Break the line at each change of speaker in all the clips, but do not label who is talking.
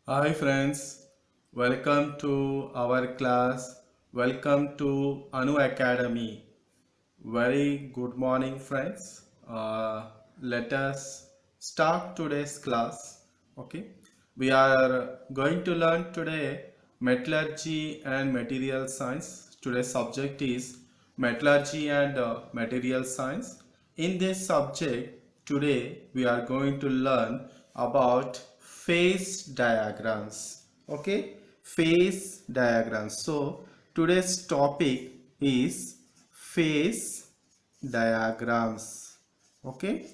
Hi friends, welcome to our class. Welcome to Anu Academy. Very good morning friends. Let us start today's class. Okay, we are going to learn today metallurgy and material science. Today's subject is metallurgy and material science. In this subject, today we are going to learn about phase diagrams. Okay, phase diagrams. So today's topic is phase diagrams. Okay,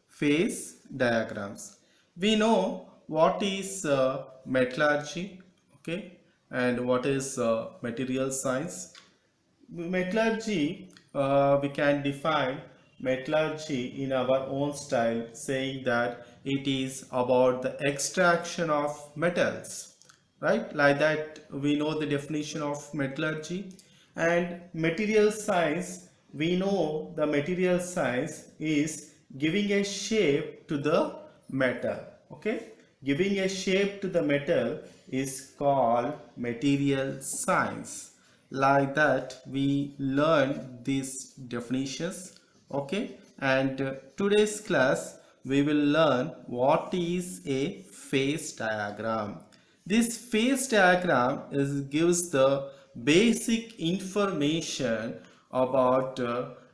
phase diagrams. We know what is metallurgy, okay, and what is material science. Metallurgy, we can define metallurgy in our own style, saying that it is about the extraction of metals, right? Like that, we know the definition of metallurgy. And material science, we know the material science is giving a shape to the metal, okay? Giving a shape to the metal is called material science. Like that we learn these definitions, okay, and today's class we will learn what is a phase diagram. This phase diagram gives the basic information about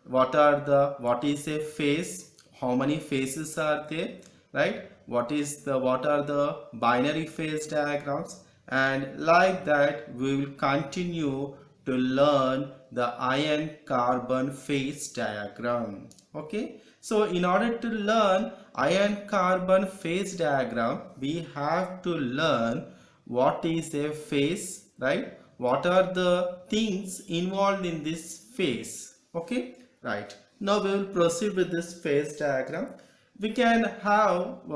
what is a phase, how many phases are there, right? What are the binary phase diagrams, and like that we will continue to learn the iron carbon phase diagram. Okay, so in order to learn iron carbon phase diagram, we have to learn what is a phase, right? What are the things involved in this phase? Okay, right. Now we will proceed with this phase diagram. We can have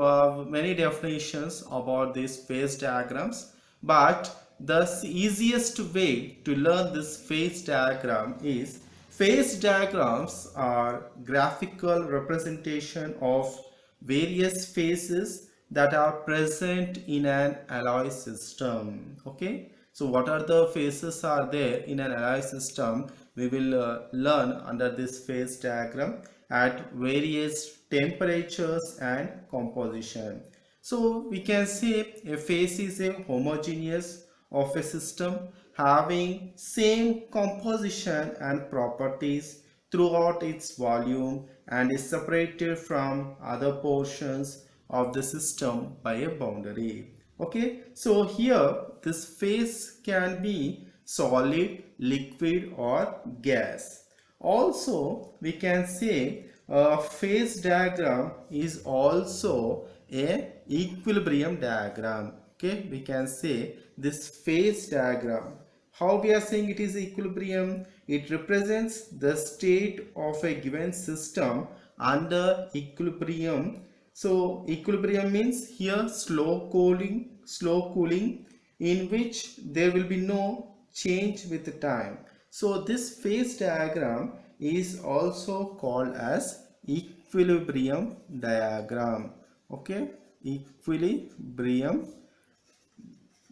many definitions about these phase diagrams, but the easiest way to learn this phase diagram is phase diagrams are graphical representation of various phases that are present in an alloy system. Okay, so what are the phases are there in an alloy system, we will learn under this phase diagram at various temperatures and composition. So we can say a phase is a homogeneous of a system having same composition and properties throughout its volume and is separated from other portions of the system by a boundary. Okay, so here this phase can be solid, liquid or gas. Also we can say a phase diagram is also a equilibrium diagram. Okay, we can say this phase diagram, how we are saying it is equilibrium, it represents the state of a given system under equilibrium. So equilibrium means here slow cooling in which there will be no change with time. So this phase diagram is also called as equilibrium diagram. Okay, equilibrium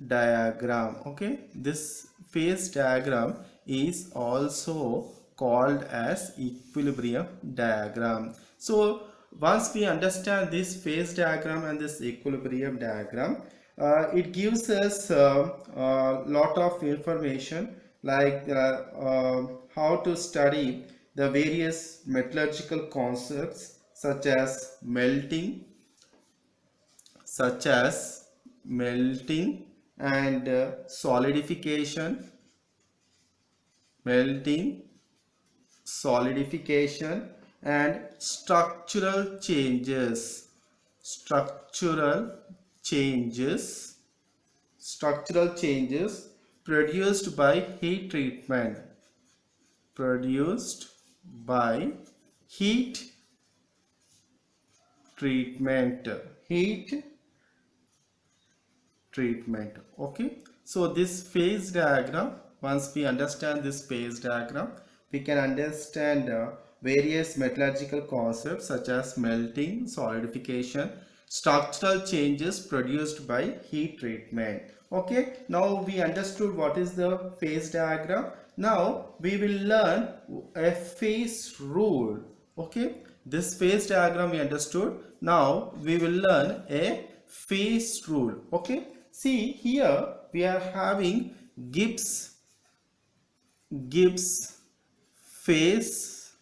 diagram. Okay, this phase diagram is also called as equilibrium diagram. So once we understand this phase diagram and this equilibrium diagram, it gives us a lot of information, like how to study the various metallurgical concepts such as melting and melting, solidification and structural changes, structural changes produced by produced by heat treatment, heat treatment. Okay, so this phase diagram, once we understand this phase diagram, we can understand various metallurgical concepts such as melting, solidification, structural changes produced by heat treatment. Okay, now we understood what is the phase diagram. Now we will learn a phase rule. Okay, this phase diagram we understood. Now we will learn a phase rule. Okay, see here we are having Gibbs phase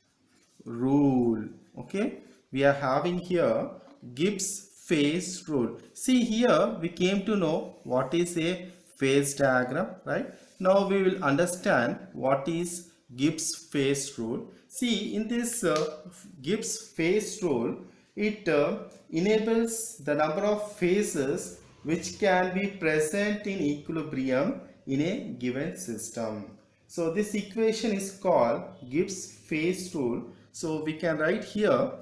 rule. Okay, we are having here Gibbs phase rule. See here we came to know what is a phase diagram, right? Now we will understand what is Gibbs phase rule. See, in this Gibbs phase rule, it enables the number of phases which can be present in equilibrium in a given system. So this equation is called Gibbs phase rule. So we can write here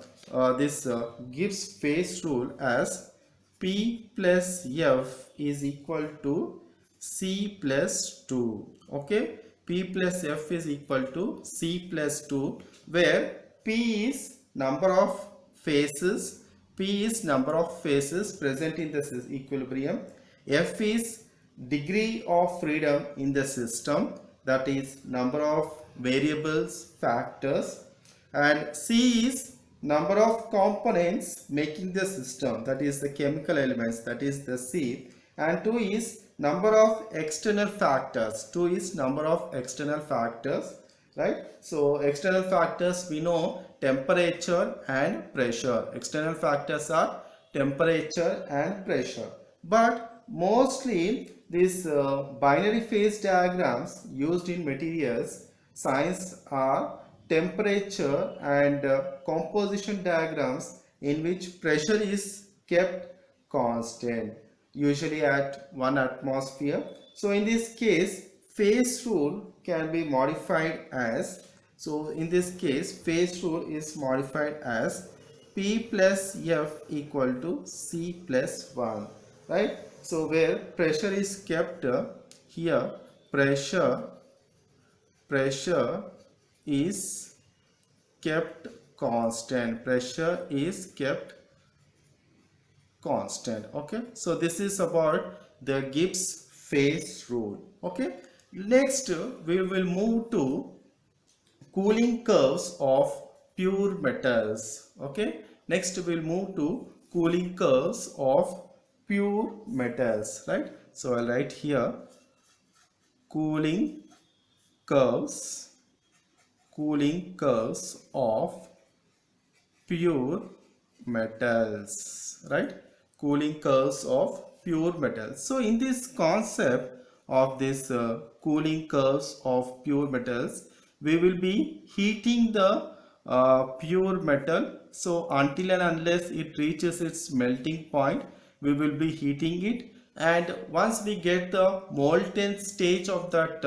this Gibbs phase rule as P plus F is equal to C plus 2. Okay, P plus F is equal to C plus 2, where P is number of phases, P is number of phases present in the equilibrium, F is degree of freedom in the system, that is number of variables, factors, and C is number of components making the system, that is the chemical elements, that is the C, and 2 is number of external factors. 2 is number of external factors, right? So external factors we know temperature and pressure. External factors are temperature and pressure, but mostly these binary phase diagrams used in materials science are temperature and composition diagrams in which pressure is kept constant, usually at 1 atmosphere. So in this case phase rule can be modified as, so in this case phase rule is modified as P plus F equal to C plus 1, right? So where pressure is kept here, pressure is kept constant, pressure is kept constant. Okay, so this is about the Gibbs phase rule. Okay, next we will move to cooling curves of pure metals. Okay, next we'll move to cooling curves of pure metals, right? So I'll write here cooling curves of pure metals, right? Cooling curves of pure metals. So in this concept of this cooling curves of pure metals, we will be heating the pure metal. So until and unless it reaches its melting point, we will be heating it, and once we get the molten stage of that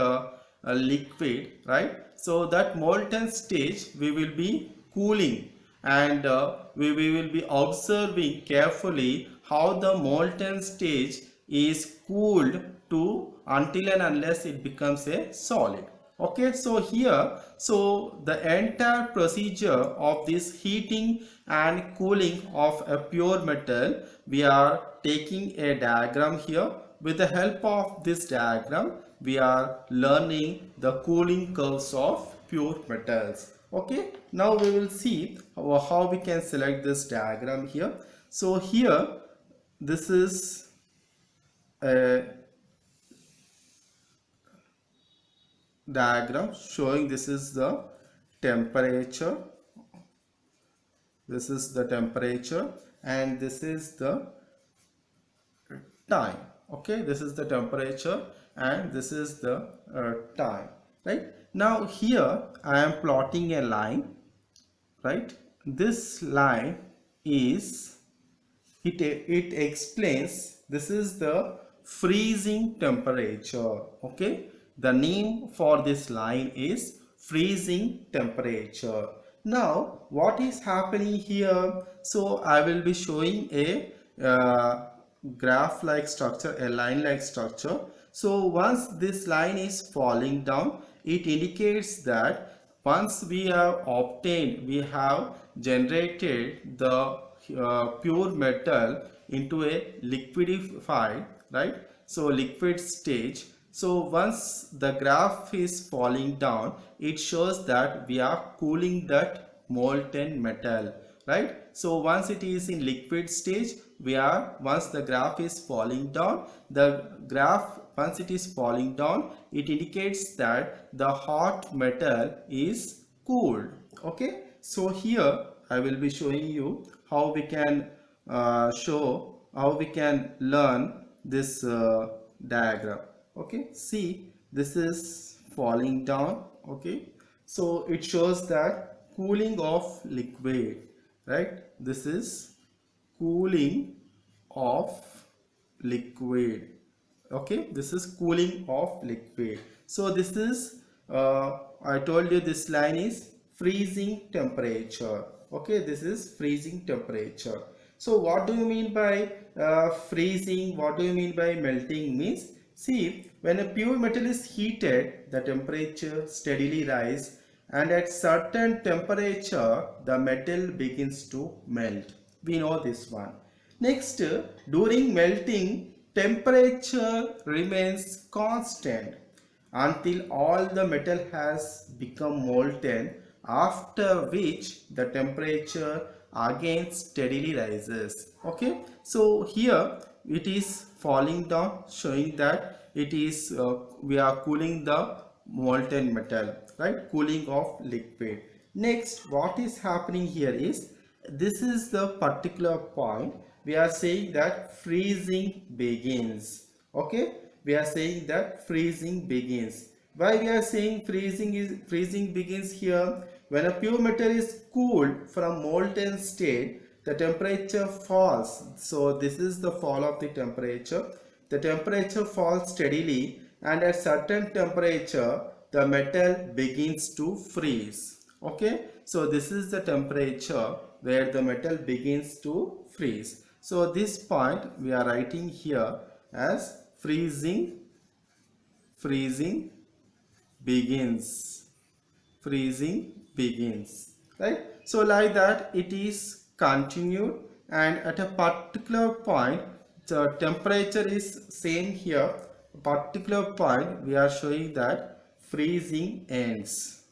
liquid, right? So that molten stage we will be cooling, and we will be observing carefully how the molten stage is cooled to until and unless it becomes a solid. Okay, so here, so the entire procedure of this heating and cooling of a pure metal, we are taking a diagram here. With the help of this diagram, we are learning the cooling curves of pure metals. Okay, now we will see how we can select this diagram here. So here, this is a diagram showing this is the temperature, and this is the time. Okay, this is the temperature and this is the time, right? Now here I am plotting a line, right? This line is it explains this is the freezing temperature. Okay, the name for this line is freezing temperature. Now what is happening here? So I will be showing a graph like structure, a line like structure. So once this line is falling down, it indicates that once we have obtained, we have generated the pure metal into a liquidified, right? So liquid stage. So once the graph is falling down, it shows that we are cooling that molten metal, right? So once it is in liquid stage, once the graph is falling down, once it is falling down, it indicates that the hot metal is cooled. Okay, so here I will be showing you how we can how we can learn this diagram. Okay, see, this is falling down. Okay, so it shows that cooling of liquid, right? This is cooling of liquid. Okay, this is cooling of liquid. So this is I told you this line is freezing temperature. Okay, this is freezing temperature. So what do you mean by freezing? What do you mean by melting? Means, see, when a pure metal is heated, the temperature steadily rise, and at certain temperature the metal begins to melt. We know this one. Next, during melting, temperature remains constant until all the metal has become molten, after which the temperature again steadily rises. Okay, so here it is falling down, showing that it is we are cooling the molten metal, right? Cooling of liquid. Next, what is happening here is, this is the particular point we are saying that freezing begins. Okay, we are saying that freezing begins. Why we are saying freezing begins here? When a pure metal is cooled from molten state, the temperature falls. So this is the fall of the temperature. The temperature falls steadily, and at certain temperature the metal begins to freeze. Okay, so this is the temperature where the metal begins to freeze. So this point we are writing here as freezing begins. Freezing begins, right? So like that it is continued, and at a particular point the temperature is same here. A particular point we are showing that freezing ends.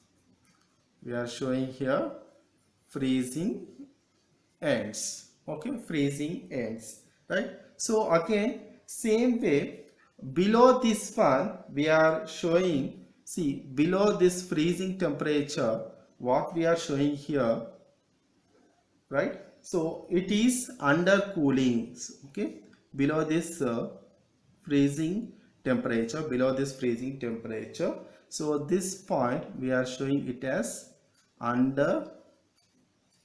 We are showing here freezing ends. Okay, freezing ends, right? So again, same way, below this one we are showing, see, below this freezing temperature, what we are showing here, right? So it is under cooling. Okay, below this freezing temperature, so this point we are showing it as under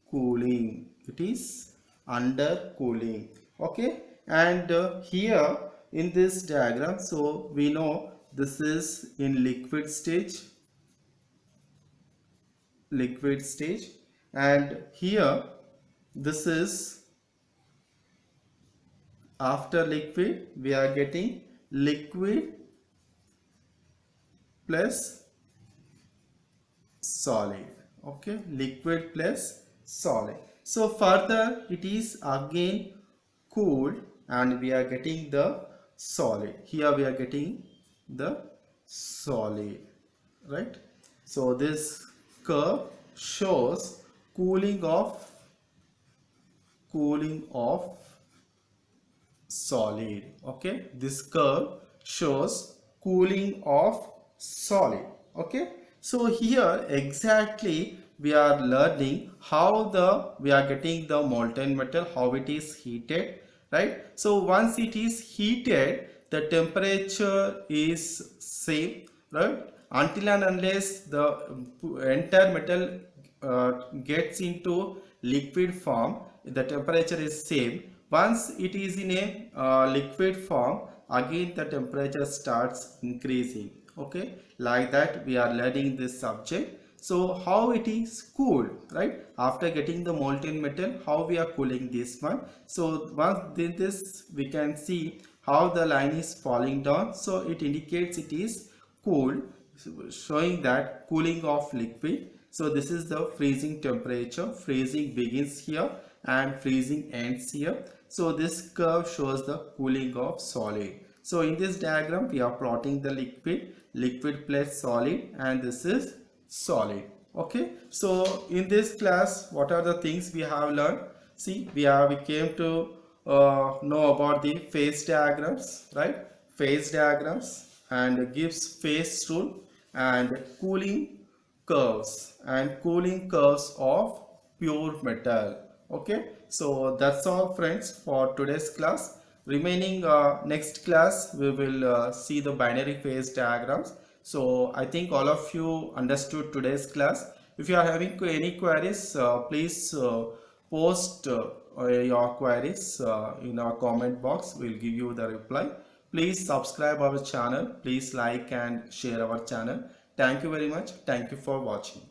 cooling. It is under cooling. Okay, and here in this diagram, so we know this is in liquid stage, and here this is after liquid. We are getting liquid plus solid. Okay, liquid plus solid. So further it is again cooled, and we are getting the solid. Here we are getting the solid, right? So this curve shows cooling of solid. Okay, this curve shows cooling of solid. Okay, so here exactly we are learning how we are getting the molten metal, how it is heated, right? So once it is heated, the temperature is same, right? Until and unless the entire metal gets into liquid form, the temperature is same. Once it is in a liquid form, again the temperature starts increasing. Okay, like that we are learning this subject. So how it is cooled, right? After getting the molten metal, how we are cooling this one. So once this we can see how the line is falling down. So it indicates it is cooled, showing that cooling of liquid. So this is the freezing temperature. Freezing begins here, and freezing ends here. So this curve shows the cooling of solid. So in this diagram we are plotting the liquid plus solid, and this is solid. Okay, so in this class what are the things we have learned? See, we came to know about the phase diagrams, right? Phase diagrams, and Gibbs phase rule, and cooling curves of pure metal. Okay, so that's all friends for today's class. Remaining next class we will see the binary phase diagrams. So I think all of you understood today's class. If you are having any queries, please post your queries in our comment box. We'll give you the reply. Please subscribe our channel. Please like and share our channel. Thank you very much. Thank you for watching.